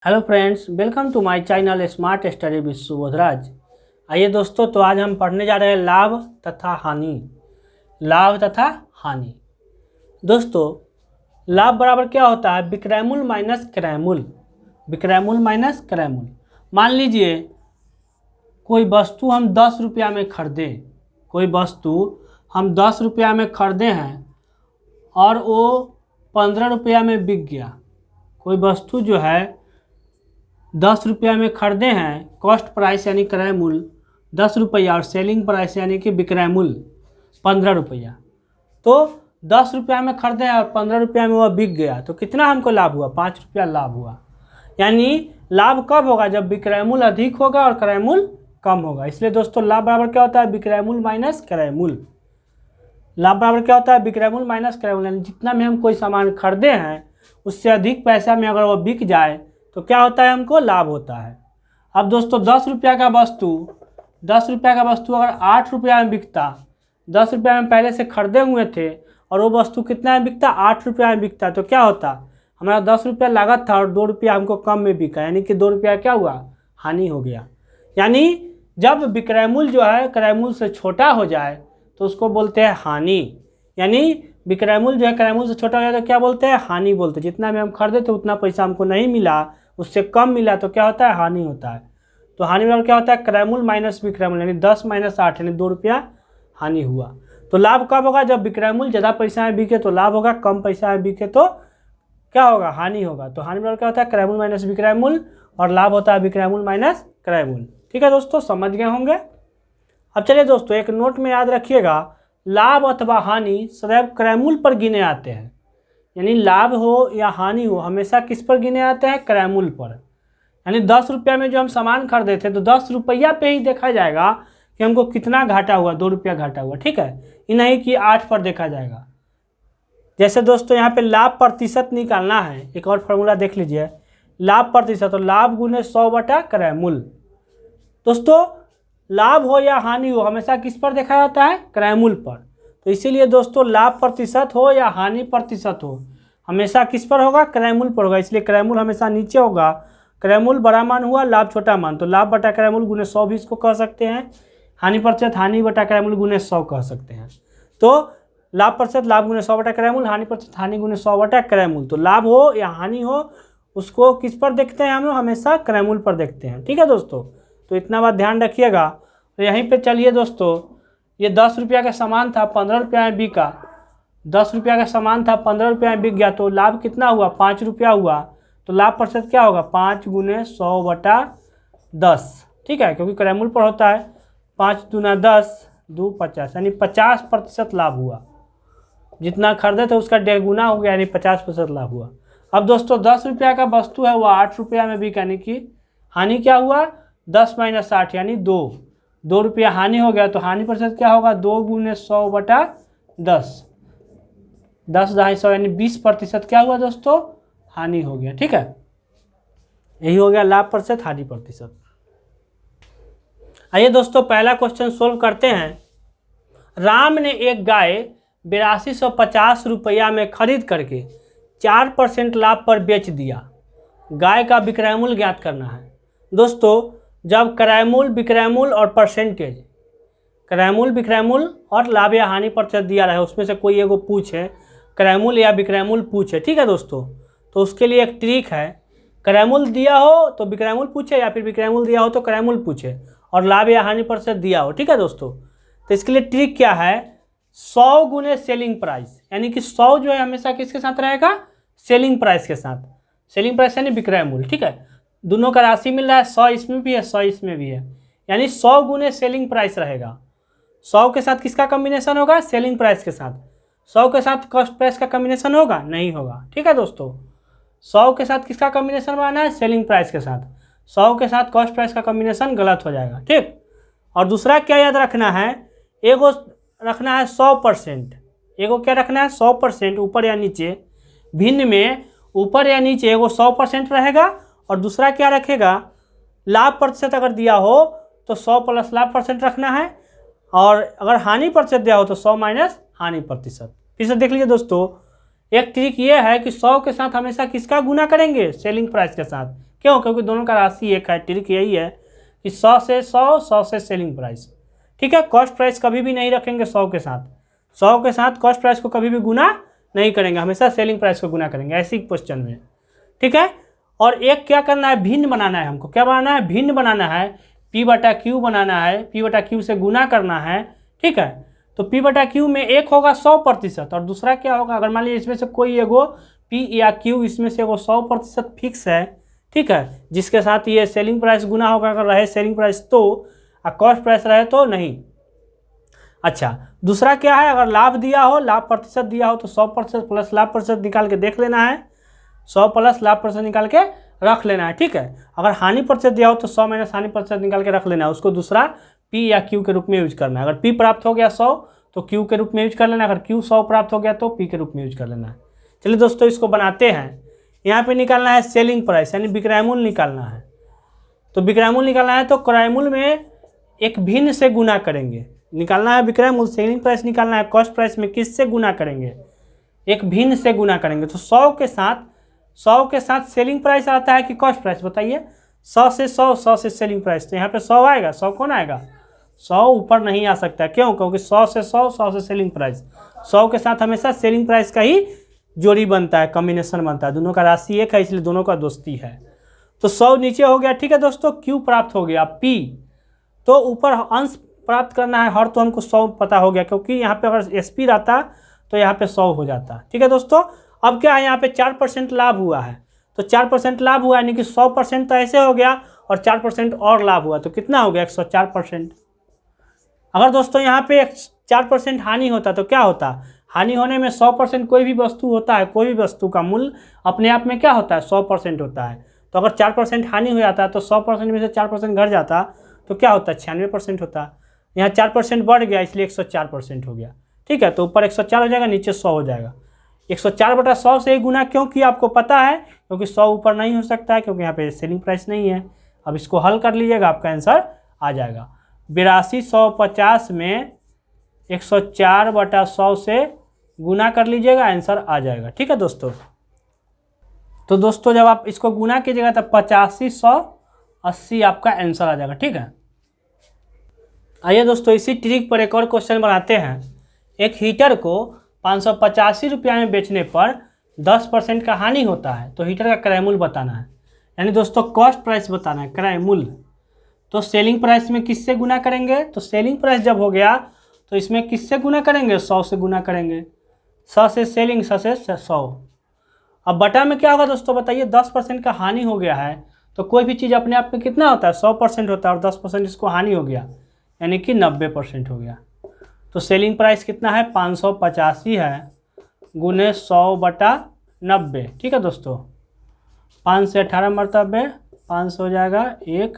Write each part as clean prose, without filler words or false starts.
Hello friends, welcome to my channel smart study with Subodhraj. आइए दोस्तों, तो आज हम पढ़ने जा रहे हैं लाभ तथा हानि। लाभ तथा हानि। दोस्तों, लाभ बराबर क्या होता है? विक्रयमूल्य माइनस क्रयमूल्य। विक्रयमूल्य माइनस क्रयमूल्य। मान लीजिए कोई वस्तु हम 10 रुपया में खरीदे। कोई वस्तु हम 10 रुपया में खरीदे हैं और वो 15 रुपया में बिक गया। कोई वस्तु जो है 10 रुपया में खरीदे हैं, कॉस्ट प्राइस यानी क्रय मूल्य 10 रुपया और सेलिंग प्राइस यानी कि विक्रय मूल्य 15 रुपया। तो 10 रुपया में खरीदे हैं और 15 रुपया में वह बिक गया, तो कितना हमको लाभ हुआ? 5 रुपया लाभ हुआ। यानी लाभ कब होगा? जब विक्रय मूल्य अधिक होगा और क्रय मूल्य कम होगा। इसलिए दोस्तों, लाभ बराबर क्या होता है? विक्रय मूल्य माइनस क्रय मूल्य। लाभ बराबर क्या होता है? विक्रय मूल्य माइनस क्रय मूल्य। यानी जितना में हम कोई सामान खरीदे हैं उससे अधिक पैसा में अगर वो बिक जाए तो क्या होता है? हमको लाभ होता है। अब दोस्तों, 10 रुपया का वस्तु अगर 8 रुपया में बिकता, 10 रुपया में पहले से खरीदे हुए थे और वो वस्तु कितना में बिकता? 8 रुपया में बिकता, तो क्या होता? हमारा 10 रुपया लागत था और 2 रुपया हमको कम में बिका, यानी कि 2 रुपया क्या हुआ? हानि हो गया। यानी जब विक्रय मूल्य जो है क्रय मूल्य से छोटा हो जाए तो उसको बोलते हैं हानि। यानी विक्रय मूल्य जो है क्रय मूल्य से छोटा हो जाए तो क्या बोलते हैं? हानि बोलते हैं। जितना में हम खरीदे थे उतना पैसा हमको नहीं मिला, उससे कम मिला, तो क्या होता है? हानि होता है। तो हानि बराबर क्या होता है? क्रय मूल्य माइनस विक्रय मूल्य, यानी 10 माइनस 8 यानी 2 रुपया हानि हुआ। तो लाभ कब होगा? जब विक्रय मूल्य ज़्यादा पैसा में बिके तो लाभ होगा, कम पैसा में बिके तो क्या होगा? हानि होगा। तो हानि बराबर क्या होता है? क्रय मूल्य माइनस विक्रय मूल्य, और लाभ होता है विक्रय मूल्य माइनस क्रय मूल्य। ठीक है दोस्तों, समझ गए होंगे। अब चलिए दोस्तों, एक नोट में याद रखिएगा, लाभ अथवा हानि सदैव क्रय मूल्य पर गिने आते हैं। यानी लाभ हो या हानि हो, हमेशा किस पर गिने आते हैं? क्रय मूल्य पर। यानी 10 रुपया में जो हम सामान खरीदे थे तो 10 रुपया पे ही देखा जाएगा कि हमको कितना घाटा हुआ, 2 रुपया घाटा हुआ। ठीक है, ये नहीं कि 8 पर देखा जाएगा। जैसे दोस्तों, यहाँ पे लाभ प्रतिशत निकालना है, एक और फॉर्मूला देख लीजिए। लाभ प्रतिशत, तो लाभ गुने 100 बटा क्रय मूल्य। दोस्तों, लाभ हो या हानि हो, हमेशा किस पर देखा जाता है? क्रय मूल्य पर। तो इसीलिए दोस्तों, लाभ प्रतिशत हो या हानि प्रतिशत हो, हमेशा किस पर होगा? क्रय मूल्य पर होगा। इसलिए क्रय मूल्य हमेशा नीचे होगा। क्रय मूल्य बड़ा मान हुआ, लाभ छोटा मान, तो लाभ बटा क्रय मूल्य गुने 100 भी इसको कह सकते हैं। हानि प्रतिशत हानि बटा क्रय मूल्य गुने 100 कह सकते हैं। तो लाभ प्रतिशत लाभ गुने 100 बटा क्रय मूल्य, हानि प्रतिशत हानि गुने 100 बटा क्रय मूल्य। तो लाभ हो या हानि हो, उसको किस पर देखते हैं हम लोग? हमेशा क्रय मूल्य पर देखते हैं। ठीक है दोस्तों, तो इतना बात ध्यान रखिएगा। तो यहीं पे चलिए दोस्तों, ये 10 रुपया का सामान था, 15 रुपया में बिका। 10 रुपया का सामान था, 15 रुपया में बिक गया, तो लाभ कितना हुआ? 5 रुपया हुआ। तो लाभ प्रतिशत क्या होगा? 5 गुने 100 बटा 10। ठीक है, क्योंकि क्रय मूल्य पर होता है। 5 दूना 10, 2 50, यानी 50% लाभ हुआ। जितना खरीदे थे उसका 1.5 गुना हो गया, यानी 50% लाभ हुआ। अब दोस्तों, 10 रुपया का वस्तु है वो 8 रुपया में बिका, यानी कि हानि क्या हुआ? 10 माइनस 8 यानी 2 रुपया हानि हो गया। तो हानि प्रतिशत क्या होगा? 2 गुने 100 बटा 10, 10 250 यानी 20% क्या हुआ दोस्तों? हानि हो गया। ठीक है, यही हो गया लाभ प्रतिशत हानि प्रतिशत। आइए दोस्तों, पहला क्वेश्चन सोल्व करते हैं। राम ने एक गाय 8250 रुपया में खरीद करके 4% लाभ पर बेच दिया। गाय का विक्रय मूल्य ज्ञात करना है। दोस्तों, जब क्रय मूल्य, विक्रय मूल्य और परसेंटेज, क्रय मूल्य, विक्रय मूल्य और लाभ या हानि प्रतिशत दिया रहा है, उसमें से कोई एगो पूछे, क्रय मूल्य या विक्रय मूल्य पूछे। ठीक है दोस्तों, तो उसके लिए एक ट्रिक है। क्रय मूल्य दिया हो तो विक्रय मूल्य पूछे, या फिर विक्रय मूल्य दिया हो तो क्रय मूल्य पूछे, और लाभ या हानि प्रतिशत दिया हो। ठीक है दोस्तों, तो इसके लिए ट्रिक क्या है? 100 गुने सेलिंग प्राइस, यानी कि 100 जो है हमेशा किसके साथ रहेगा? सेलिंग प्राइस के साथ। सेलिंग प्राइस यानी विक्रय मूल्य। ठीक है, दोनों का राशि मिल रहा है, 100 इसमें भी है, 100 इसमें भी है, यानी 100 गुने सेलिंग प्राइस रहेगा। 100 के साथ किसका कॉम्बिनेशन होगा? सेलिंग प्राइस के साथ। 100 के साथ कॉस्ट प्राइस का कॉम्बिनेशन होगा? नहीं होगा। ठीक है दोस्तों, 100 के साथ किसका कॉम्बिनेशन बनाना है? सेलिंग प्राइस के साथ। 100 के साथ कॉस्ट प्राइस का कॉम्बिनेशन गलत हो जाएगा। ठीक, और दूसरा क्या याद रखना है? एगो रखना है 100%, एगो क्या रखना है? 100%, ऊपर या नीचे। भिन्न में ऊपर या नीचे एगो 100% रहेगा, और दूसरा क्या रखेगा? लाभ प्रतिशत अगर दिया हो तो 100 प्लस लाभ प्रतिशत रखना है, और अगर हानि प्रतिशत दिया हो तो 100 माइनस हानि प्रतिशत। फिर से देख लीजिए दोस्तों, एक ट्रिक ये है कि 100 के साथ हमेशा किसका गुना करेंगे? सेलिंग प्राइस के साथ। क्यों? क्योंकि दोनों का राशि एक है। ट्रिक यही है कि 100 से 100, 100 से सेलिंग प्राइस। ठीक है, कॉस्ट प्राइस कभी भी नहीं रखेंगे 100 के साथ। 100 के साथ कॉस्ट प्राइस को कभी भी गुना नहीं करेंगे, हमेशा सेलिंग प्राइस को गुना करेंगे, ऐसी क्वेश्चन में। ठीक है, और एक क्या करना है, भिन्न बनाना है हमको। क्या बनाना है? भिन्न बनाना है। P/Q बनाना है, P/Q से गुना करना है। ठीक है, तो P/Q में एक होगा 100% और दूसरा क्या होगा, अगर मान लीजिए इसमें से कोई एगो P या Q इसमें से वो 100% फिक्स है। ठीक है, जिसके साथ ये सेलिंग प्राइस गुना होगा, अगर रहे सेलिंग प्राइस तो, और कॉस्ट प्राइस रहे तो नहीं। अच्छा, दूसरा क्या है, अगर लाभ दिया हो, लाभ प्रतिशत दिया हो, तो 100% प्लस लाभ प्रतिशत निकाल के देख लेना है। 100 प्लस लाभ प्रतिशत निकाल के रख लेना है। ठीक है, अगर हानि प्रतिशत दिया हो तो 100 माइनस हानि प्रतिशत निकाल के रख लेना है, उसको दूसरा P या Q के रूप में यूज करना है। अगर P प्राप्त हो गया 100 तो Q के रूप में यूज कर लेना है, अगर Q 100 प्राप्त हो गया तो P के रूप में यूज कर लेना है। चलिए दोस्तों, इसको बनाते हैं। यहाँ पे निकालना है सेलिंग प्राइस, यानी विक्रय मूल्य निकालना है। तो विक्रय मूल्य निकालना है तो क्रय मूल्य में एक भिन्न से गुना करेंगे। निकालना है विक्रय मूल्य, सेलिंग प्राइस निकालना है, कॉस्ट प्राइस में किससे गुना करेंगे? एक भिन्न से गुना करेंगे। तो 100 के साथ सेलिंग प्राइस आता है कि कॉस्ट प्राइस, बताइए? 100 से 100, 100 से सेलिंग प्राइस, तो यहाँ पे 100 आएगा। 100 कौन आएगा? 100 ऊपर नहीं आ सकता। क्यों? क्योंकि 100 से 100, 100 से सेलिंग प्राइस। 100 के साथ हमेशा सेलिंग प्राइस का ही जोड़ी बनता है, कॉम्बिनेशन बनता है। दोनों का राशि एक है, इसलिए दोनों का दोस्ती है। तो 100 नीचे हो गया। ठीक है दोस्तों, Q प्राप्त हो गया। P तो ऊपर अंश प्राप्त करना है, हर तो हमको 100 पता हो गया, क्योंकि यहाँ पे अगर SP रहता तो यहाँ पे 100 हो जाता। ठीक है दोस्तों, अब क्या है, यहाँ पे 4% लाभ हुआ है। तो 4% लाभ हुआ यानी कि 100% तो ऐसे हो गया और 4% और लाभ हुआ, तो कितना हो गया? 104%। अगर दोस्तों यहाँ पे 4% हानि होता तो क्या होता? हानि होने में 100% कोई भी वस्तु होता है, कोई भी वस्तु का मूल्य अपने आप में क्या होता है? 100% होता है। तो अगर 4% हानि हो जाता तो 100% में से 4% घट जाता तो क्या होता? 96% होता। यहाँ 4% बढ़ गया, इसलिए 104% हो गया। ठीक है, तो ऊपर 104 हो जाएगा, नीचे 100 हो जाएगा। 104/100 से ही गुना क्यों किया आपको पता है? क्योंकि 100 ऊपर नहीं हो सकता है, क्योंकि यहाँ पे सेलिंग प्राइस नहीं है। अब इसको हल कर लीजिएगा, आपका आंसर आ जाएगा। 8250 में 104/100 से गुना कर लीजिएगा, आंसर आ जाएगा। ठीक है दोस्तों, तो दोस्तों जब आप इसको गुना कीजिएगा तब 8580 आपका आंसर आ जाएगा। ठीक है, आइए दोस्तों इसी ट्रिक पर एक और क्वेश्चन बनाते हैं। एक हीटर को 585 रुपया में बेचने पर 10% का हानि होता है, तो हीटर का क्रय मूल्य बताना है। यानी दोस्तों कॉस्ट प्राइस बताना है, क्रय मूल्य। तो सेलिंग प्राइस में किससे गुना करेंगे? तो सेलिंग प्राइस जब हो गया तो इसमें किससे गुना करेंगे? 100 से गुना करेंगे। 100 से सेलिंग, 100 से 100। अब बटा में क्या होगा दोस्तों बताइए? 10% का हानि हो गया है, तो कोई भी चीज़ अपने आप में कितना होता है? 100% होता है, और 10% इसको हानि हो गया यानी कि 90% हो गया। तो सेलिंग प्राइस कितना है? 585 है, गुने 100/90। ठीक है दोस्तों, 5 से 18 मरतबे 500 हो जाएगा, 1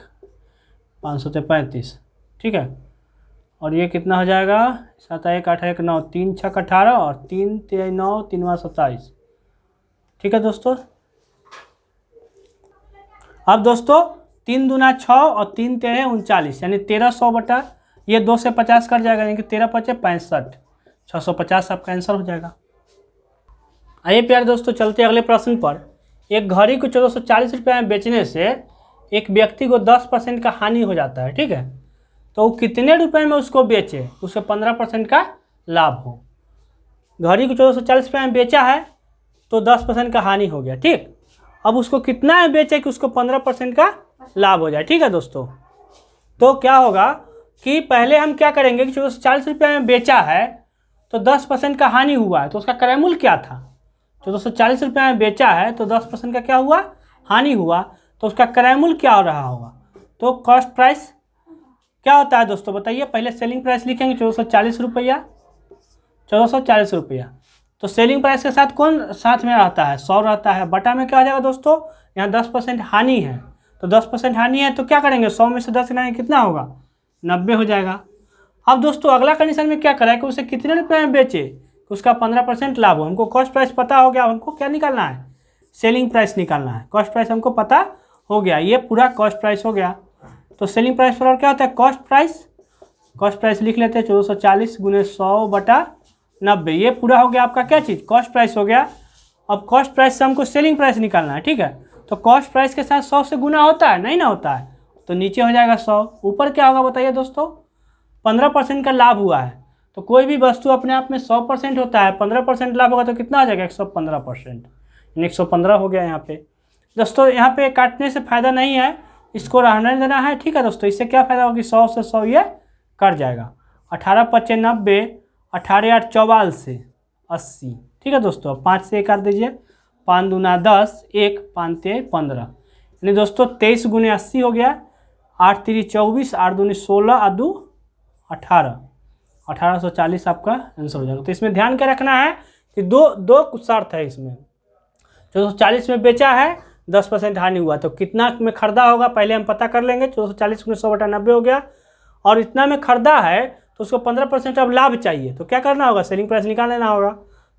500 से 35। ठीक है, और ये कितना हो जाएगा? 7 1 8 1 9, 3 6 18 और 3 3 9 3 27। ठीक है दोस्तों, अब दोस्तों 3 दूना 6 और 3 13 39, यानी 1300 बटा ये 2 से 50 कट जाएगा, यानी कि 13 5 65, 650 आपका आंसर हो जाएगा। आइए प्यारे दोस्तों चलते अगले प्रश्न पर। एक घड़ी को 1440 रुपये में बेचने से एक व्यक्ति को 10% का हानि हो जाता है। ठीक है, तो वो कितने रुपए में उसको बेचे उसको 15% का लाभ हो। घड़ी को 1440 रुपये में बेचा है तो 10% का हानि हो गया। ठीक, अब उसको कितना में बेचे कि उसको 15% का लाभ हो जाए। ठीक है दोस्तों, तो क्या होगा कि पहले हम क्या करेंगे कि 1440 रुपये में बेचा है तो 10% का हानि हुआ है, तो उसका क्रय मूल्य क्या था? 1440 रुपये में बेचा है तो 10% का क्या हुआ? हानि हुआ, तो उसका क्रय मूल्य क्या हो रहा होगा? तो कॉस्ट प्राइस क्या होता है दोस्तों बताइए? पहले सेलिंग प्राइस लिखेंगे 1440 रुपया, 1440 रुपया। तो सेलिंग प्राइस के साथ कौन साथ में रहता है? 100 रहता है। बटा में क्या हो जाएगा दोस्तों? यहाँ 10% हानि है, तो 10% हानि है तो क्या करेंगे? 100 में से 10 गिनाएंगे, कितना होगा? 90 हो जाएगा। अब दोस्तों अगला कंडीशन में क्या करा है कि उसे कितने रुपये में बेचे उसका 15% लाभ हो। हमको कॉस्ट प्राइस पता हो गया, हमको क्या निकालना है? सेलिंग प्राइस निकालना है। कॉस्ट प्राइस हमको पता हो गया, ये पूरा कॉस्ट प्राइस हो गया। तो सेलिंग प्राइस पर और क्या होता है? Cost price. कॉस्ट प्राइस लिख लेते हैं 1440 गुने 100/90, ये पूरा हो गया आपका क्या चीज़? कॉस्ट प्राइस हो गया। अब कॉस्ट प्राइस से हमको सेलिंग प्राइस निकालना है। ठीक है, तो कॉस्ट प्राइस के साथ 100 से गुना होता है, नहीं ना होता है, तो नीचे हो जाएगा 100। ऊपर क्या होगा बताइए दोस्तों, 15% का लाभ हुआ है, तो कोई भी वस्तु अपने आप में 100% होता है, 15% लाभ होगा तो कितना आ जाएगा 115%, 115 हो गया यहाँ पे। दोस्तों यहाँ पे काटने से फ़ायदा नहीं है, इसको रहने देना है, ठीक है दोस्तों। इससे क्या फ़ायदा होगा कि 100 से 100 ये कट जाएगा। 18 पच्चे 90, 18 8 44 से 80, ठीक है दोस्तों। 5 से 1 काट दीजिए, 5 दूना 10, 1 5 3 15, यानी दोस्तों 23 गुने 80 हो गया, 8 3 24, 8 दूनी 16, 8 2 18, 1840 आपका आंसर हो जाएगा। तो इसमें ध्यान क्या रखना है कि दो शर्त है इसमें। 1440 में बेचा है, 10% हानि हुआ, तो कितना में खरीदा होगा पहले हम पता कर लेंगे। 1440 में 100/90 हो गया, और इतना में खरीदा है तो उसको 15% अब लाभ चाहिए, तो क्या करना होगा, सेलिंग प्राइस निकाल लेना होगा।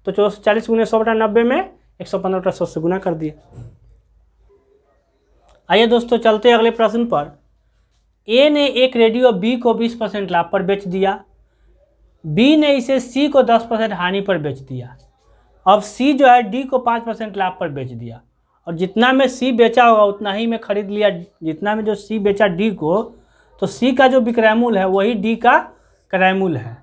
तो 1440 गुने 100/90 में 115/100 से गुना कर दिए। आइए दोस्तों चलते हैं अगले प्रश्न पर। ए ने एक रेडियो बी को 20% लाभ पर बेच दिया, बी ने इसे सी को 10% हानि पर बेच दिया। अब सी जो है डी को 5% लाभ पर बेच दिया, और जितना में सी बेचा होगा उतना ही में खरीद लिया। जितना में जो सी बेचा डी को, तो सी का जो विक्रय मूल्य है वही डी का क्रय मूल्य है।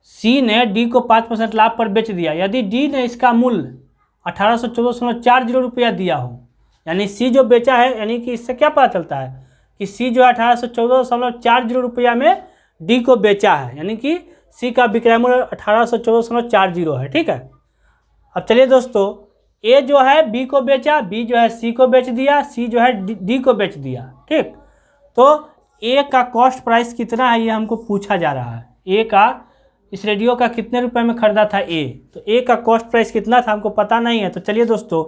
सी ने डी को 5% लाभ पर बेच दिया। यदि डी ने इसका मूल्य 1814.40 रुपया दिया हो, यानी सी जो बेचा है, यानी कि इससे क्या पता चलता है कि सी जो है 1814.40 रुपया में डी को बेचा है, यानी कि सी का विक्रय मूल्य 1814.40 है, ठीक है। अब चलिए दोस्तों, ए जो है बी को बेचा, बी जो है सी को बेच दिया, सी जो है डी को बेच दिया, ठीक। तो ए का कॉस्ट प्राइस कितना है ये हमको पूछा जा रहा है। ए का इस रेडियो का कितने रुपए में खरीदा था ए, तो ए का कॉस्ट प्राइस कितना था हमको पता नहीं है। तो चलिए दोस्तों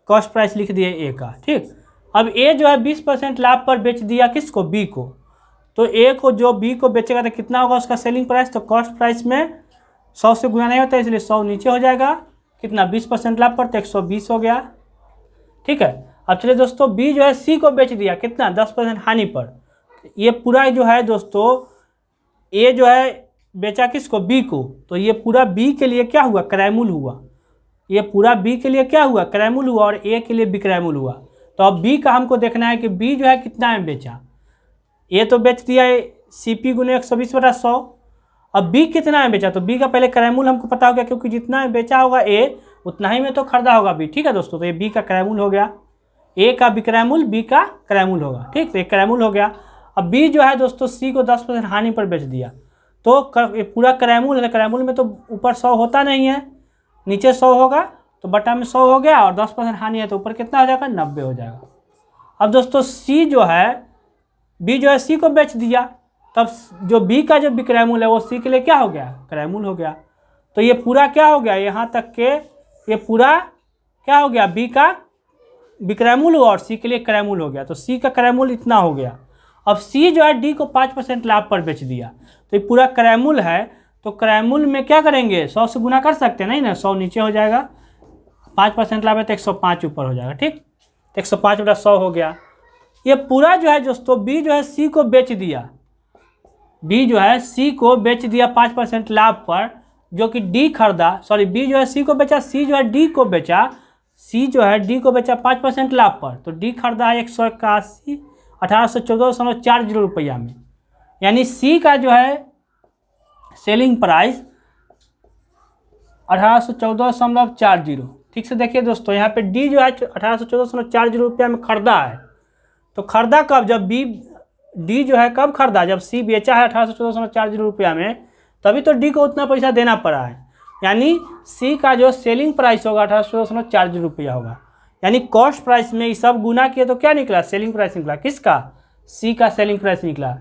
कॉस्ट प्राइस लिख दिए ए का, ठीक। अब ए जो है 20% लाभ पर बेच दिया किसको, बी को। तो ए को जो बी को बेचेगा तो कितना होगा उसका सेलिंग प्राइस, तो कॉस्ट प्राइस में 100 से गुना नहीं होता है, इसलिए 100 नीचे हो जाएगा। कितना, 20% लाभ पर, तो 120 हो गया, ठीक है। अब चलिए दोस्तों, बी जो है सी को बेच दिया कितना, 10% हानि पर। ये पूरा जो है दोस्तों, ए जो है बेचा किसको, बी को, तो ये पूरा बी के लिए क्या हुआ, क्रय मूल्य हुआ। ये पूरा बी के लिए क्या हुआ, क्रय मूल्य हुआ, और ए के लिए विक्रय मूल्य हुआ। तो अब बी का हमको देखना है कि बी जो है कितना में बेचा। ए तो बेच दिया है CP गुने 120/100, अब बी कितना में बेचा, तो बी का पहले क्रय मूल्य हमको पता हो गया, क्योंकि जितना में बेचा होगा ए उतना ही में तो खरीदा होगा बी, ठीक है दोस्तों। तो ये बी का क्रय मूल्य हो गया, ए का विक्रय मूल्य बी का क्रय मूल्य होगा, ठीक। तो ये क्रय मूल्य हो गया। अब बी जो है दोस्तों सी को 10% हानि पर बेच दिया, तो पूरा क्रय मूल्य है, क्रय मूल्य में तो ऊपर 100 होता नहीं है, नीचे 100 होगा, तो बटा में 100 हो गया, और 10% हानि है तो ऊपर कितना हो जाएगा, 90 हो जाएगा। अब दोस्तों सी जो है, बी जो है सी को बेच दिया, तब जो बी का जो विक्रय मूल्य है वो सी के लिए क्या हो गया, क्रय मूल्य हो गया। तो ये पूरा क्या हो गया, यहाँ तक के ये पूरा क्या हो गया, बी का विक्रय मूल्य और सी के लिए क्रय मूल्य हो गया। तो सी का क्रय मूल्य इतना हो गया। अब सी जो है डी को 5% लाभ पर बेच दिया, तो ये पूरा क्रय मूल्य है, तो क्रय मूल्य में क्या करेंगे, 100 से गुना कर सकते हैं, नहीं ना, 100 नीचे हो जाएगा, 5% लाभ है तो 105 ऊपर हो जाएगा, ठीक। तो 105/100 हो गया। ये पूरा जो है दोस्तों, बी जो है सी को बेच दिया, बी जो है सी को बेच दिया 5% लाभ पर, जो कि डी खरीदा, सॉरी बी जो है सी को बेचा, सी जो है डी को बेचा, सी जो है डी को बेचा 5% लाभ पर, तो डी खरीदा है 1814.40 रुपया में, यानी सी का जो है सेलिंग प्राइस 1814.40। ठीक से देखिए दोस्तों, यहाँ पे डी जो है 1814.40 रुपया में खरीदा है, तो खरीदा कब, जब डी जो है कब खरीदा, जब सी बेचा है 1814.40 रुपया में, तभी तो डी को उतना पैसा देना पड़ा है, यानी सी का जो सेलिंग प्राइस होगा 1814.40 रुपया होगा। यानी कॉस्ट प्राइस में ये सब गुना किए तो क्या निकला, सेलिंग प्राइस निकला, किसका, सी का सेलिंग प्राइस निकला।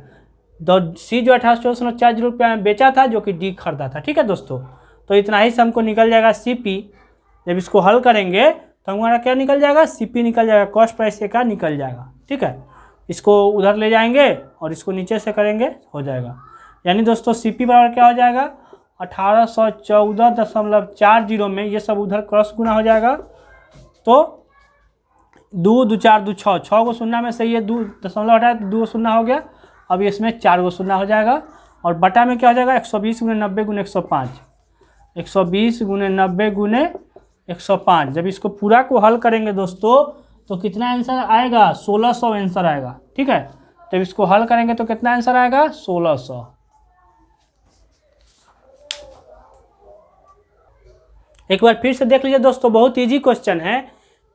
तो सी जो 1814.40 रुपया में बेचा था, जो कि डी खरीदा था। ठीक है दोस्तों, तो इतना ही से हमको निकल जाएगा CP। जब इसको हल करेंगे तो हमारा क्या निकल जाएगा, CP निकल जाएगा, कॉस्ट प्राइस का निकल जाएगा। ठीक है, इसको उधर ले जाएंगे और इसको नीचे से करेंगे, हो जाएगा। यानी दोस्तों CP बराबर क्या हो जाएगा, 1814.40 में ये सब उधर क्रॉस गुना हो जाएगा, तो 2 2 4 2 6 6 गो शून्य में से ये 2 दशमलव हटाए तो 2 शून्य हो गया। अब इसमें 4 गो शून्य हो जाएगा, और बटा में क्या हो जाएगा, 120 गुने 90 गुने 105, 120 गुने 90 गुने 105। जब इसको पूरा को हल करेंगे दोस्तों, तो कितना आंसर आएगा, 1600 आंसर आएगा। ठीक है, तो इसको हल करेंगे तो कितना आंसर आएगा, 1600। एक बार फिर से देख लीजिए दोस्तों, बहुत इजी क्वेश्चन है।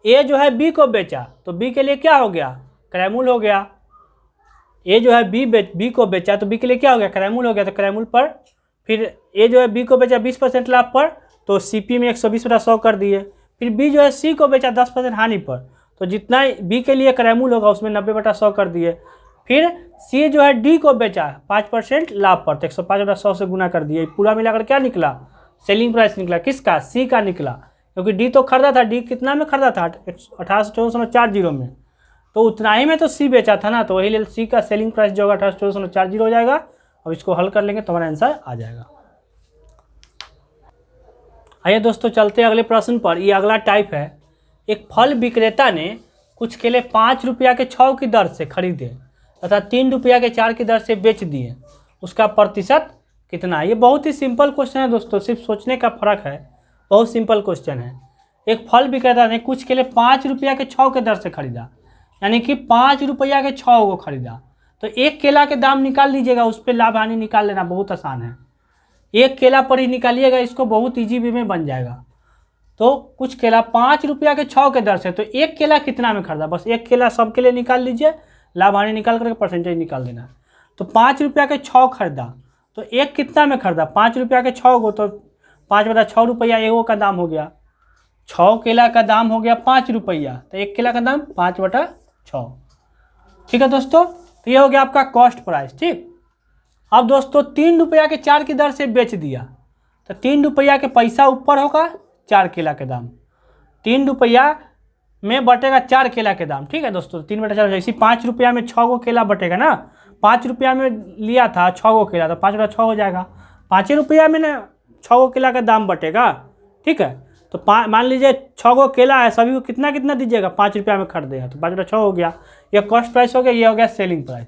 ए जो है बी को बेचा, तो बी के लिए क्या हो गया, क्रयमूल हो गया। ए जो है बी को बेचा, तो बी के लिए क्या हो गया, क्रयमूल हो गया। तो क्रयमूल पर फिर ए जो है बी को बेचा 20% लाभ पर, तो सीपी में 120/100 कर दिए। फिर बी जो है सी को बेचा 10% हानि पर, तो जितना बी के लिए क्रयमूल होगा उसमें 90/100 कर दिए। फिर सी जो है डी को बेचा 5% लाभ पर, तो 105/100 से गुना कर दिए। पूरा मिलाकर क्या निकला, सेलिंग प्राइस निकला, किसका, सी का निकला, क्योंकि डी तो खरीदा था। डी कितना में खरीदा था, 1814.40 में, तो उतना ही में तो सी बेचा था ना, तो वही ले सी का सेलिंग प्राइस जो होगा 1814.40 हो जाएगा। अब इसको हल कर लेंगे तो हमारा आंसर आ जाएगा। आइए दोस्तों चलते हैं अगले प्रश्न पर। ये अगला टाइप है, एक फल विक्रेता ने कुछ केले 5 रुपया के 6 की दर से खरीदे तथा 3 रुपया के 4 की दर से बेच दिए, उसका प्रतिशत कितना। ये बहुत ही सिंपल क्वेश्चन है दोस्तों, सिर्फ सोचने का फर्क है, बहुत सिंपल क्वेश्चन है। एक फल विक्रेता ने कुछ केले 5 रुपया के 6 के दर से खरीदा, यानी कि 5 रुपया के 6 को खरीदा। तो एक केला के दाम निकाल लीजिएगा, उस पर लाभ हानि निकाल लेना बहुत आसान है। एक केला पर ही निकालिएगा, इसको बहुत ईजी वे में बन जाएगा। तो कुछ केला 5 रुपया के 6 के दर से, तो एक केला कितना में खरीदा, बस एक केला सबके लिए निकाल लीजिए, लाभ हानि निकाल करके परसेंटेज निकाल देना है। तो 5 रुपया के 6 खरीदा, तो एक कितना में खरीदा, 5 रुपया के 6 को, तो 5/6 रुपया एगो का दाम हो गया। 6 केला का दाम हो गया 5 रुपया, तो एक केला का दाम 5/6। ठीक है दोस्तों, तो ये हो गया आपका कॉस्ट प्राइस। ठीक, अब दोस्तों 3 रुपया के 4 की दर से बेच दिया, तो 3 रुपया के पैसा ऊपर होगा 4 केला के दाम, 3 रुपया में बटेगा 4 केला के दाम। ठीक है दोस्तों, 3/4, जैसे 5 रुपया में 6 गो केला बटेगा ना, 5 रुपया में लिया था 6 गो केला, तो 5/6 हो जाएगा। 5 रुपया में ना 6 गो केला का दाम बटेगा। ठीक है, तो मान लीजिए 6 गो केला है, सभी को कितना कितना दीजिएगा, 5 रुपया में खरीदेगा, तो 5/6 हो गया। यह कॉस्ट प्राइस हो गया, ये हो गया सेलिंग प्राइस।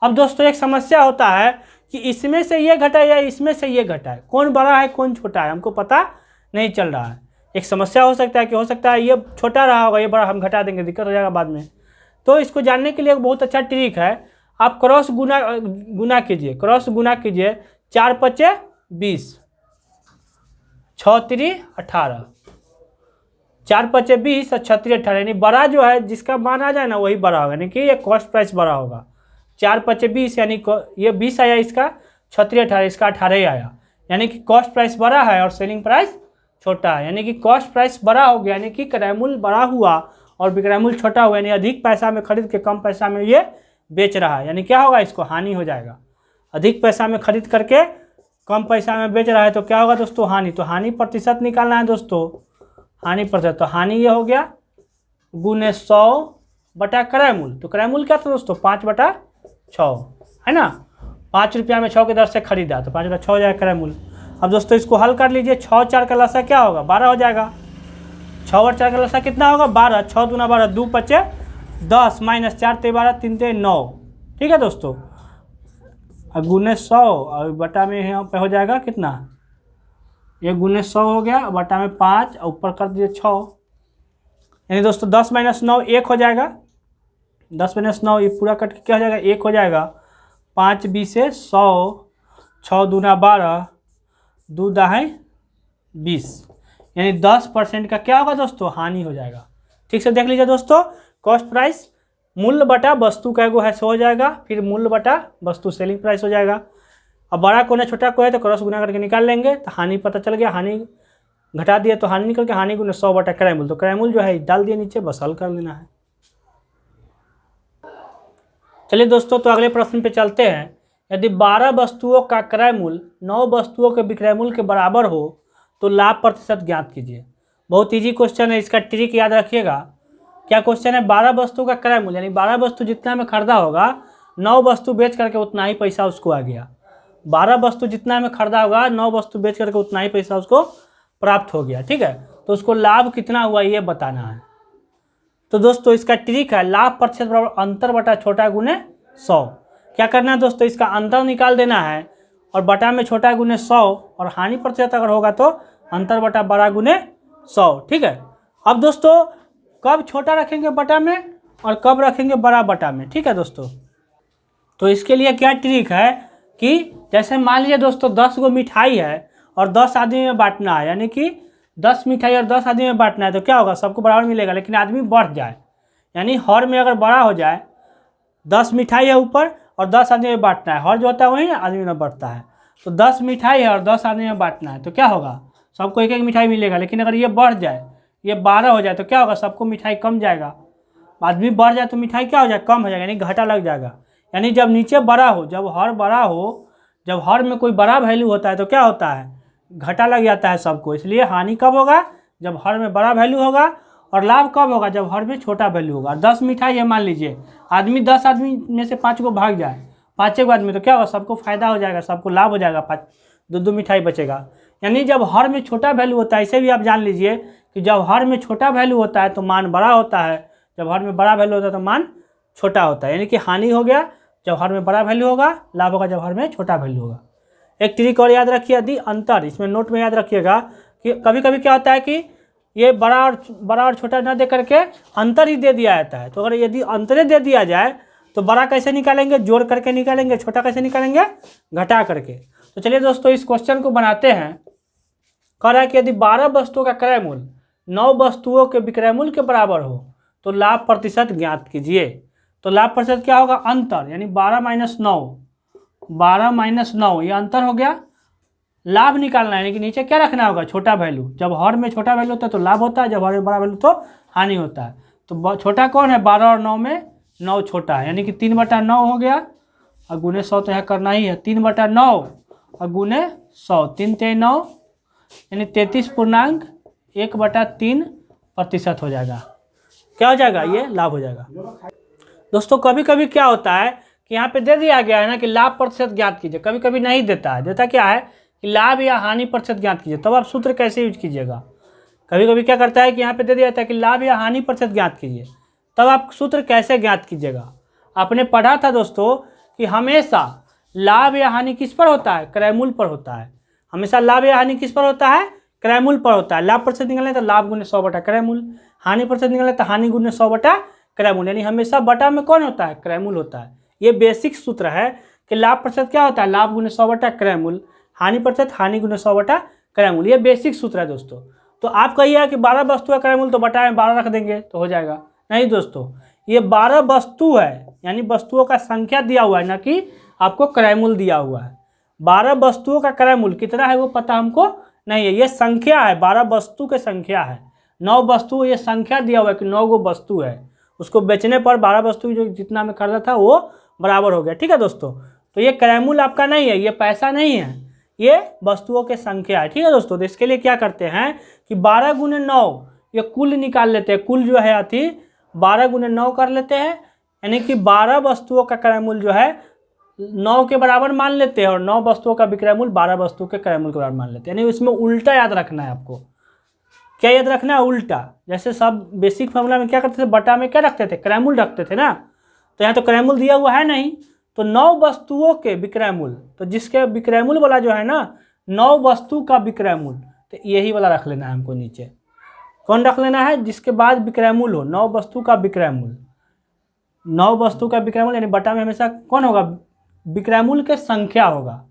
अब दोस्तों एक समस्या होता है कि इसमें से ये घटा है या इसमें से ये घटा है, कौन बड़ा है कौन छोटा है, हमको पता नहीं चल रहा है। एक समस्या हो सकता है कि हो सकता है ये छोटा रहा होगा, ये बड़ा हम घटा देंगे, दिक्कत हो जाएगा बाद में। तो इसको जानने के लिए एक बहुत अच्छा ट्रिक है, आप क्रॉस गुना कीजिए, क्रॉस गुना कीजिए। 4×5 20, 6×3 18, 4×5 20 और 6×3 18, यानी बड़ा जो है जिसका मान आ जाए ना वही बड़ा होगा, यानी कि ये कॉस्ट प्राइस बड़ा होगा। 4×5 20, यानी ये 20 आया इसका, 6×3 18, इसका 18 आया, यानी कि कॉस्ट प्राइस बड़ा है और सेलिंग प्राइस छोटा है, यानी कि कॉस्ट प्राइस बड़ा हो गया, यानी कि क्रय मूल्य बड़ा हुआ और विक्रय मूल्य छोटा हुआ, यानी अधिक पैसा में खरीद के कम पैसा में ये बेच रहा है, यानी क्या होगा, इसको हानि हो जाएगा। अधिक पैसा में खरीद करके कम पैसा में बेच रहा है तो क्या होगा दोस्तों, हानि। तो हानि प्रतिशत निकालना है दोस्तों, हानि प्रतिशत, तो हानि ये हो गया गुने 100 बटा क्रय मूल्य। तो क्रय मूल्य क्या था दोस्तों, 5/6 है ना, 5 रुपया में 6 की दर से खरीदा, तो 5/6 हो जाएगा क्रय मूल्य। अब दोस्तों इसको हल कर लीजिए, 6 4 का लसा क्या होगा, 12 हो जाएगा। 6 और 4 का लसा कितना होगा, 12, 6 दूना 12, 2×5 10, -4 × 12, 3 × 9। ठीक है दोस्तों, अब गुने 100 और बटा में यहाँ पे हो जाएगा कितना, ये गुने 100 हो गया, बटा में 5 और ऊपर कर दीजिए 6, यानी दोस्तों 10 - 9 1 हो जाएगा। 10 - 9 ये पूरा कट के क्या हो जाएगा, 1 हो जाएगा। 5 20 100, 6 दूना 12, 2 दाहें 20, यानी 10% का क्या होगा दोस्तों, हानि हो जाएगा। ठीक से देख लीजिए दोस्तों, कॉस्ट प्राइस मूल्य बटा वस्तु का एगो है सो हो जाएगा, फिर मूल्य बटा वस्तु सेलिंग प्राइस हो जाएगा। अब बड़ा को है छोटा को है तो क्रॉस गुना करके निकाल लेंगे, तो हानि पता चल गया, हानि घटा दिया तो हानि निकल के, हानि गुने 100 बटा क्रय मूल्य, तो क्रय मूल्य जो है डाल दिए नीचे, बस हल कर लेना है। चलिए दोस्तों, तो अगले प्रश्न पे चलते हैं। यदि 12 वस्तुओं का क्रय मूल्य 9 वस्तुओं के विक्रय मूल्य के बराबर हो तो लाभ प्रतिशत ज्ञात कीजिए। बहुत इजी क्वेश्चन है, इसका ट्रिक याद रखिएगा। क्या क्वेश्चन है, 12 वस्तु का क्रय मूल्य, यानी 12 वस्तु जितना में खरीदा होगा 9 वस्तु बेच करके उतना ही पैसा उसको आ गया। 12 वस्तु जितना में खरीदा होगा 9 वस्तु बेच करके उतना ही पैसा उसको प्राप्त हो गया। ठीक है, तो उसको लाभ कितना हुआ ये बताना है। तो दोस्तों इसका ट्रिक है, लाभ प्रतिशत बराबर अंतर बटा छोटा गुने 100। क्या करना है दोस्तों, इसका अंतर निकाल देना है और बटा में छोटा गुने 100, और हानि प्रतिशत अगर होगा तो अंतर बटा बड़ा गुने 100। ठीक है, अब दोस्तों कब छोटा रखेंगे बटा में और कब रखेंगे बड़ा बटा में, ठीक है दोस्तों। तो इसके लिए क्या ट्रिक है कि जैसे मान लीजिए दोस्तों 10 गो मिठाई है और 10 आदमी में बांटना है, यानी कि 10 मिठाई और 10 आदमी में बांटना है, तो क्या होगा, सबको बराबर मिलेगा, लेकिन आदमी बढ़ जाए, यानी हर में अगर बड़ा हो जाए, 10 मिठाई है ऊपर और 10 आदमी में बांटना है, हर जो होता है वही आदमी में बढ़ता है, तो 10 मिठाई है और 10 आदमी में बांटना है, तो क्या होगा, सबको एक एक मिठाई मिलेगा। लेकिन अगर ये बढ़ जाए, ये 12 हो जाए, तो क्या होगा, सबको मिठाई कम जाएगा, आदमी बढ़ जाए तो मिठाई क्या हो जाए, कम हो जाएगा, यानी घाटा लग जाएगा। यानी जब नीचे बड़ा हो, जब हर बड़ा हो, जब हर में कोई बड़ा वैल्यू होता है तो क्या होता है, घाटा लग जाता है सबको। इसलिए हानि कब होगा, जब हर में बड़ा वैल्यू होगा, और लाभ कब होगा, जब हर में छोटा वैल्यू होगा। 10 मिठाई है मान लीजिए, आदमी 10 आदमी में से 5 को भाग जाए, 5 को आदमी, तो क्या होगा, सबको फायदा हो जाएगा, सबको लाभ हो जाएगा, 5 2 मिठाई बचेगा। यानी जब हर में छोटा वैल्यू होता है, इसे भी आप जान लीजिए कि जब हर में छोटा वैल्यू होता है तो मान बड़ा होता है, जब हर में बड़ा वैल्यू होता है तो मान छोटा होता है। यानी कि हानि हो गया जब हर में बड़ा वैल्यू होगा, लाभ होगा जब हर में छोटा वैल्यू होगा। एक ट्रिक और याद रखिए, यदि अंतर, इसमें नोट में याद रखिएगा कि कभी कभी क्या होता है कि ये बड़ा और छोटा ना दे करके अंतर ही दे दिया जाता है। तो अगर यदि अंतरे दे दिया जाए तो बड़ा कैसे निकालेंगे, जोड़ करके निकालेंगे, छोटा कैसे निकालेंगे, घटा करके। तो चलिए दोस्तों इस क्वेश्चन को बनाते हैं। कह रहा है कि यदि 12 वस्तुओं का क्रय मूल्य 9 वस्तुओं के विक्रय मूल्य के बराबर हो तो लाभ प्रतिशत ज्ञात कीजिए। तो लाभ प्रतिशत क्या होगा, अंतर, यानी 12 - 9, 12 - 9 ये अंतर हो गया। लाभ निकालना है, यानी कि नीचे क्या रखना होगा, छोटा वैल्यू। जब हर में छोटा वैल्यू होता है तो लाभ होता है, जब हर में बड़ा वैल्यू तो हानि होता है। तो छोटा कौन है, 12 और 9 में 9 छोटा है, यानी कि 3/9 हो गया, और गुने 100 तो यहाँ करना ही है, 3/9 और गुने 100, 3 × 9 यानी 33.1/3% हो जाएगा। क्या हो जाएगा, ये लाभ हो जाएगा। दोस्तों कभी कभी क्या होता है कि यहाँ पे दे दिया गया है ना कि लाभ प्रतिशत ज्ञात कीजिए, कभी कभी नहीं देता है, देता क्या है कि लाभ या हानि प्रतिशत ज्ञात कीजिए। तब आप सूत्र कैसे यूज कीजिएगा, कभी कभी क्या करता है कि यहाँ पे दे दिया जाता है कि लाभ या हानि प्रतिशत ज्ञात कीजिए, तब आप सूत्र कैसे ज्ञात कीजिएगा। आपने पढ़ा था दोस्तों कि हमेशा लाभ या हानि किस पर होता है, क्रय मूल्य पर होता है। हमेशा लाभ या हानि किस पर होता है, क्रय मूल्य पर होता है। लाभ प्रतिशत निकालना है तो लाभ गुने 100 बटा क्रय मूल्य, हानि प्रतिशत निकालना है तो हानि गुने 100 बटा क्रय मूल्य, यानी हमेशा बटा में कौन होता है, क्रय मूल्य होता है। ये बेसिक सूत्र है कि लाभ प्रतिशत क्या होता है, लाभ गुने 100 बटा क्रय मूल्य, हानि प्रतिशत हानि गुने 100 बटा क्रय मूल्य। ये बेसिक सूत्र है दोस्तों। तो आप कहिए कि 12 वस्तु का क्रय मूल्य तो बटा में 12 रख देंगे तो हो जाएगा, नहीं दोस्तों, ये 12 वस्तु है, यानी वस्तुओं का संख्या दिया हुआ है, ना कि आपको क्रय मूल्य दिया हुआ है। 12 वस्तुओं का क्रय मूल्य कितना है वो पता हमको नहीं है, ये संख्या है, 12 वस्तु की संख्या है। 9 वस्तु, ये संख्या दिया हुआ है कि 9 गो वस्तु है, उसको बेचने पर 12 वस्तु जो जितना में खरीदा था वो बराबर हो गया, ठीक है दोस्तों। तो ये क्रय मूल्य आपका नहीं है, ये पैसा नहीं है, ये वस्तुओं की संख्या है, ठीक है दोस्तों। तो इसके लिए क्या करते हैं कि 12 × 9 ये कुल निकाल लेते हैं, कुल जो है अथी 12 × 9 कर लेते हैं, यानी कि 12 वस्तुओं का क्रय मूल्य जो है 9 के बराबर मान लेते हैं, और 9 वस्तुओं का विक्रय मूल्य 12 वस्तु के क्रय मूल्य के बराबर मान लेते हैं। यानी इसमें उल्टा याद रखना है आपको। क्या याद रखना है, उल्टा। जैसे सब बेसिक फॉर्मूला में क्या करते थे, बटा में क्या रखते थे, क्रय मूल्य रखते थे ना, तो यहाँ तो क्रय मूल्य दिया हुआ है नहीं, तो 9 वस्तुओं के विक्रय मूल्य, तो जिसके विक्रय मूल्य वाला जो है ना 9 वस्तु का विक्रय मूल्य, तो यही वाला रख लेना है हमको नीचे। कौन रख लेना है, जिसके बाद विक्रय मूल्य हो, 9 वस्तु का विक्रय मूल्य, 9 वस्तु का विक्रय मूल्य, यानी बटा में हमेशा कौन होगा, विक्रय मूल्य के संख्या होगा।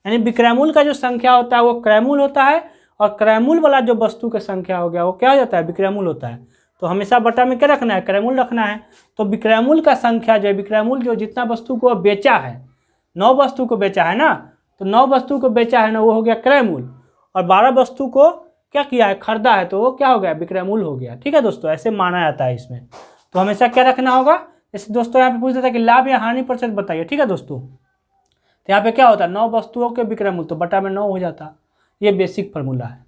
यानी विक्रय मूल्य का जो संख्या होता है वो क्रय मूल्य होता है, और क्रय मूल्य वाला जो वस्तु की संख्या हो गया वो क्या हो जाता है, विक्रय मूल्य होता है। तो हमेशा बटा में क्या रखना है, क्रय मूल्य रखना है। तो विक्रय मूल्य का संख्या जो है, विक्रय मूल्य जो जितना वस्तु को बेचा है, 9 वस्तु को बेचा है ना, तो 9 वस्तु को बेचा है ना, वो हो गया क्रय मूल्य, और 12 वस्तु को क्या किया है, खरीदा है, तो वो क्या हो गया, विक्रय मूल्य हो गया, ठीक है दोस्तों। ऐसे माना जाता है इसमें। तो हमेशा क्या रखना होगा, जैसे दोस्तों यहाँ पे पूछता था कि लाभ या हानि प्रतिशत बताइए, ठीक है दोस्तों। तो यहाँ पे क्या होता है, 9 वस्तुओं के विक्रय मूल्य, तो बटा में 9 हो जाता। ये बेसिक फार्मूला है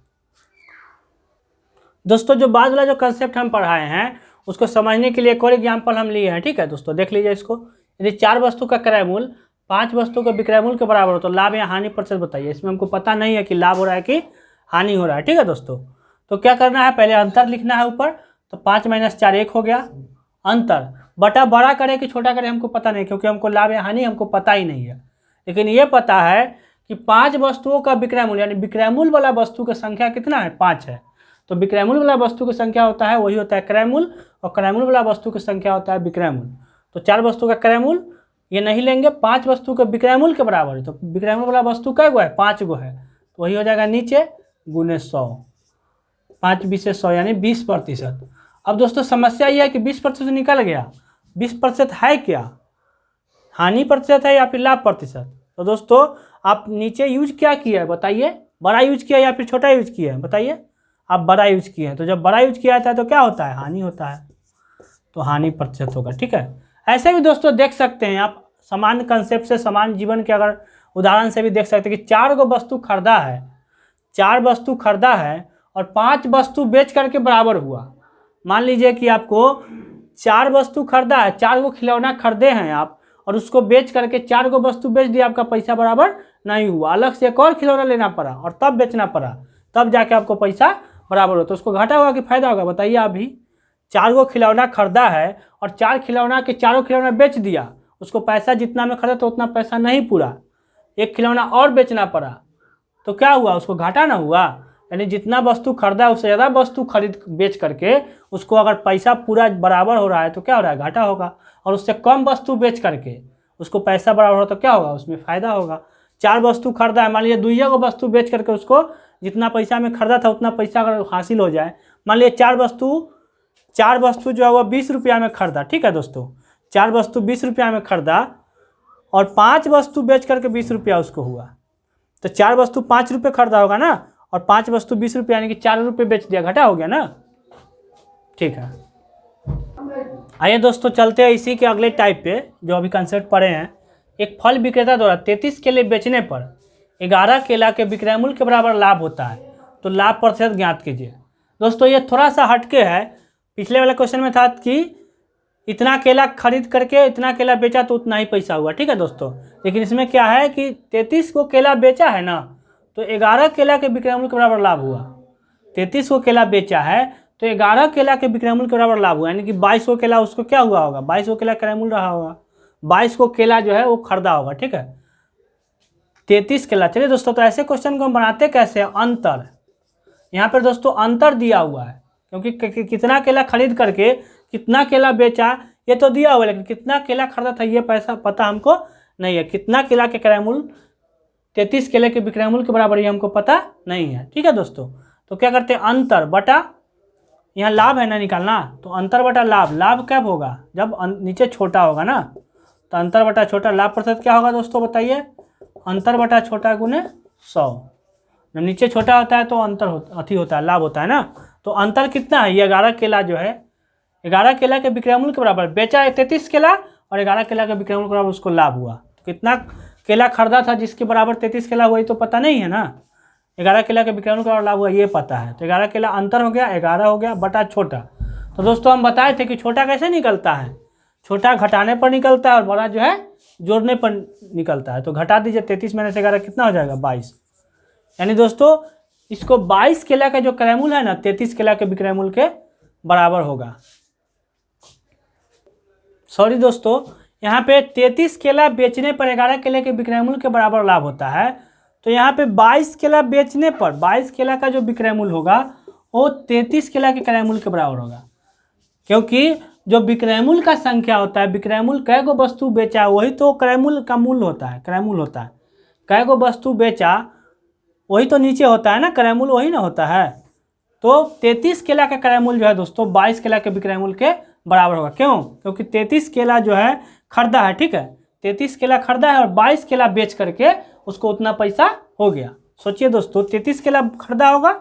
दोस्तों। जो बाद वाला जो कंसेप्ट हम पढ़ाए हैं उसको समझने के लिए एक और एग्जाम्पल हम लिए हैं, ठीक है दोस्तों, देख लीजिए इसको। यदि 4 वस्तु का क्रय मूल्य 5 वस्तु के विक्रय मूल्य के बराबर हो तो लाभ या हानि प्रतिशत बताइए। इसमें हमको पता नहीं है कि लाभ हो रहा है कि हानि हो रहा है, ठीक है दोस्तों। तो क्या करना है, पहले अंतर लिखना है ऊपर, तो 5 - 4 1 हो गया अंतर, बटा बड़ा करे कि छोटा करे हमको पता नहीं, क्योंकि हमको लाभ या हानि हमको पता ही नहीं है। लेकिन ये पता है कि 5 वस्तुओं का विक्रय मूल्य, यानी विक्रय मूल्य वाला वस्तु की संख्या कितना है, 5 है। तो विक्रय मूल्य वाला वस्तु की संख्या होता है वही होता है क्रय मूल्य, और क्रय मूल्य वाला वस्तु की संख्या होता है विक्रय मूल्य। तो 4 वस्तु का क्रय मूल्य ये नहीं लेंगे, 5 वस्तु के विक्रय मूल्य के बराबर है। तो विक्रय मूल्य वाला वस्तु कै गो है, 5 गो है, तो वही हो जाएगा नीचे गुने 100, 5 बीसे 100 यानी 20%। अब दोस्तों समस्या यह है कि 20% निकल गया, 20% है क्या, हानि प्रतिशत है या फिर लाभ प्रतिशत। तो दोस्तों आप नीचे यूज क्या किया है बताइए, बड़ा यूज किया है या फिर छोटा यूज किया है बताइए। आप बड़ा यूज किए हैं, तो जब बड़ा यूज किया जाता है तो क्या होता है, हानि होता है, तो हानि प्रतिशत होगा। ठीक है, ऐसे भी दोस्तों देख सकते हैं आप, समान कंसेप्ट से, समान जीवन के अगर उदाहरण से भी देख सकते हैं कि 4 गो वस्तु खरीदा है, 4 वस्तु खरीदा है और 5 वस्तु बेच करके बराबर हुआ। मान लीजिए कि आपको 4 वस्तु खरीदा है, 4 गो खिलौना खरीदे हैं आप, और उसको बेच करके 4 गो वस्तु बेच दिया, आपका पैसा बराबर नहीं हुआ, अलग से एक और खिलौना लेना पड़ा और तब बेचना पड़ा, तब जाके आपको पैसा बराबर हो। तो उसको घाटा होगा कि फायदा होगा बताइए आप भी। 4 गो खिलौना खरीदा है और 4 खिलौना के चारों खिलौना बेच दिया, उसको पैसा जितना में खरीदा तो उतना पैसा नहीं पूरा, एक खिलौना और बेचना पड़ा, तो क्या हुआ, उसको घाटा ना हुआ। यानी जितना वस्तु खरीदा उससे ज़्यादा वस्तु खरीद बेच करके उसको अगर पैसा पूरा बराबर हो रहा है तो क्या हो रहा है, घाटा होगा। और उससे कम वस्तु बेच करके उसको पैसा बराबर हो तो क्या होगा, उसमें फ़ायदा होगा। 4 वस्तु खरीदा है, मान लीजिए 2 गो वस्तु बेच करके उसको जितना पैसा में खरीदा था उतना पैसा अगर हासिल हो जाए, मान लीजिए 4 वस्तु जो है वो 20 रुपया में खरीदा, ठीक है दोस्तों, 4 वस्तु 20 रुपया में खरीदा और 5 वस्तु बेच करके 20 रुपया उसको हुआ, तो 4 वस्तु 5 रुपये खरीदा होगा ना, और 5 वस्तु 20 रुपये यानी कि 4 रुपये बेच दिया, घटा हो गया ना। ठीक है, आइए दोस्तों चलते हैं इसी के अगले टाइप पे जो अभी कंसेप्ट पढ़े हैं। एक फल विक्रेता द्वारा 33 केले बेचने पर 11 केला के विक्रय मूल्य के बराबर लाभ होता है, तो लाभ प्रतिशत ज्ञात कीजिए। दोस्तों ये थोड़ा सा हटके है, पिछले वाले क्वेश्चन में था कि इतना केला खरीद करके इतना केला बेचा तो उतना ही पैसा हुआ, ठीक है दोस्तों, लेकिन इसमें क्या है कि 33 को केला बेचा है ना, तो 11 केला के विक्रय मूल्य के बराबर लाभ हुआ। 33 को केला बेचा है तो 11 केला के विक्रय मूल्य के बराबर लाभ हुआ, यानी कि 22 को केला उसको क्या हुआ होगा, 22 को केला क्रय मूल्य रहा होगा, 22 को केला जो है वो खरीदा होगा। ठीक है, 33 केला। चलिए दोस्तों, तो ऐसे क्वेश्चन को हम बनाते कैसे हैं, अंतर, यहाँ पर दोस्तों अंतर दिया हुआ है, क्योंकि कितना केला खरीद करके कितना केला बेचा ये तो दिया हुआ है, लेकिन कितना केला खरीदा था ये पैसा पता हमको नहीं है, कितना केला के क्रय मूल्य 33 केले के विक्रय मूल्य के बराबर ये हमको पता नहीं है। ठीक है दोस्तों, तो क्या करते हैं, अंतर बटा, यहाँ लाभ है ना निकालना, तो अंतर बटा लाभ, लाभ कब होगा, जब नीचे छोटा होगा ना, तो अंतर बटा छोटा, लाभ प्रतिशत क्या होगा दोस्तों बताइए, अंतर बटा छोटा गुने 100। जब नीचे छोटा होता है तो अंतर होता है, लाभ होता है ना। तो अंतर कितना है, ये 11 केला जो है, 11 केला के विक्रय मूल्य के बराबर बेचा है 33 केला, और 11 केला के विक्रय मूल्य के बराबर उसको लाभ हुआ। तो कितना केला खरीदा था जिसके बराबर 33 केला हुआ, ये तो पता नहीं है ना, 11 केला के विक्रय मूल्य के बराबर लाभ हुआ ये पता है, तो 11 केला अंतर हो गया, 11 हो गया बटा छोटा। तो दोस्तों हम बताए थे कि छोटा कैसे निकलता है, छोटा घटाने पर निकलता है और बड़ा जो है जोड़ने पर निकलता है। तो घटा दीजिए, 33 में से 11 कितना हो जाएगा, 22। यानी दोस्तों इसको 22 केला का जो क्रय मूल्य है ना 33 केला के विक्रय मूल्य के बराबर होगा। सॉरी दोस्तों, यहाँ पे 33 केला बेचने पर 11 केले के विक्रय मूल्य के बराबर लाभ होता है, तो यहाँ पे 22 केला बेचने पर 22 केला का जो विक्रय मूल्य होगा वो 33 केला के क्रय मूल्य के बराबर होगा, क्योंकि जो विक्रय मूल्य का संख्या होता है, विक्रय मूल्य कै गो वस्तु बेचा वही तो क्रय मूल्य का मूल्य होता है, क्रय मूल्य होता है, कै गो वस्तु बेचा वही तो नीचे होता है ना, क्रय मूल्य वही ना होता है। तो 33 केला का क्रय मूल्य जो है दोस्तों 22 केला के विक्रय मूल्य के बराबर होगा। क्यों, क्योंकि 33 केला जो है खरीदा है, ठीक है, 33 केला खरीदा है और 22 केला बेच करके उसको उतना पैसा हो गया। सोचिए दोस्तों, 33 केला खरीदा होगा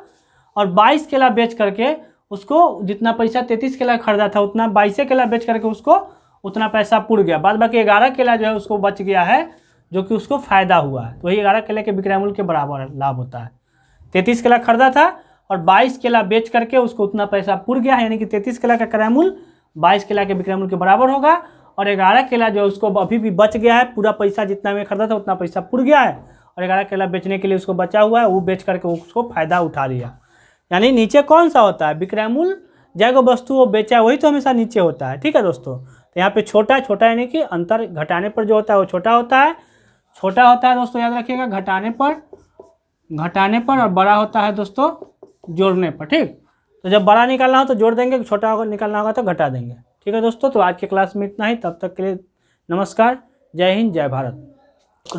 और 22 केला बेच करके उसको जितना पैसा 33 केला खरीदा था उतना 22 केला बेच करके उसको उतना पैसा पुर गया, बाद बाकी 11 केला जो है उसको बच गया है जो कि उसको फायदा हुआ है, तो वही 11 केले के विक्रय मूल्य के बराबर लाभ होता है। 33 केला खरीदा था और 22 केला बेच करके उसको उतना पैसा पुर गया है, यानी कि 33 केला का क्रय मूल्य 22 केला के विक्रय मूल्य के बराबर होगा, और 11 केला जो उसको अभी भी बच गया है, पूरा पैसा जितना में खरीदा था उतना पैसा पुर गया है, और 11 केला बेचने के लिए उसको बचा हुआ है, वो बेच करके उसको फायदा उठा लिया। यानी नीचे कौन सा होता है, विक्रय मूल्य, जगह वस्तु वो बेचा है वही तो हमेशा नीचे होता है। ठीक है दोस्तों, तो यहाँ पे छोटा छोटा यानी कि अंतर घटाने पर जो होता है वो छोटा होता है, छोटा होता है दोस्तों, याद रखिएगा घटाने पर, और बड़ा होता है दोस्तों जोड़ने पर। ठीक, तो जब बड़ा निकालना हो तो जोड़ देंगे, छोटा होगा निकालना होगा तो घटा देंगे। ठीक है दोस्तों, तो आज के क्लास में इतना ही। तब तक के लिए नमस्कार, जय हिंद, जय भारत।